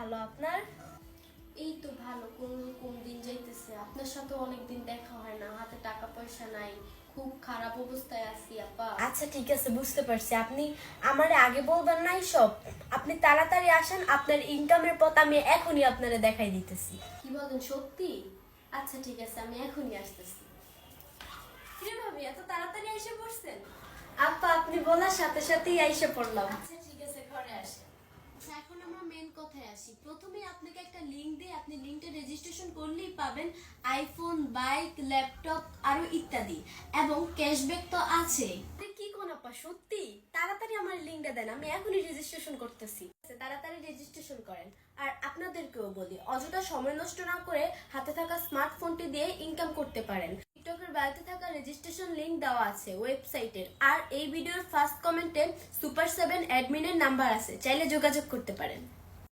ভালো, আপনার? এই তো ভালো, কোন কোন দিন যাইতেছে। আপনার সাথে অনেকদিন দেখা হয় না, হাতে টাকা পয়সা নাই, খুব খারাপ অবস্থায় আছি আপা। আচ্ছা ঠিক আছে, বুঝতে পারছি। আপনি আমারে আগে বলবেন না সব। আপনি তাড়াতাড়ি আসেন, আপনার ইনকামের পথ আমি এখনই আপনারে দেখাই দিতেছি। কি বলেন, সত্যি? আচ্ছা ঠিক আছে, আমি এখনই আসতেছি। কিরে ভাবি, এত তাড়াতাড়ি এসে পড়ছেন? আপা, আপনি বলার সাথে সাথেই এসে পড়লাম। আচ্ছা ঠিক আছে, ঘরে আসেন। আচ্ছা, এখন আমরা মেন কথায় আসি। প্রথমেই আপনাকে একটা লিংক দিয়ে আপনি লিংকটা রেজিস্ট্রেশন করলেই পাবেন আইফোন, বাইক, ল্যাপটপ আরো ইত্যাদি, এবং ক্যাশব্যাক তো আছে। কি কোন আপা, সত্যি? তাড়াতাড়ি আমার লিংকটা দেন, আমি এখনই রেজিস্ট্রেশন করতেছি। তাড়াতাড়ি রেজিস্ট্রেশন করেন। আর আপনাদেরকেও বলি, অযথা সময় নষ্ট না করে হাতে থাকা স্মার্টফোনটি দিয়ে ইনকাম করতে পারেন। টিকটকের বায়োতে থাকা রেজিস্ট্রেশন লিংক দেওয়া আছে ওয়েবসাইটের, আর এই ভিডিওর ফার্স্ট কমেন্টে সুপার 7 অ্যাডমিনের নাম্বার আছে, চাইলে যোগাযোগ করতে পারেন।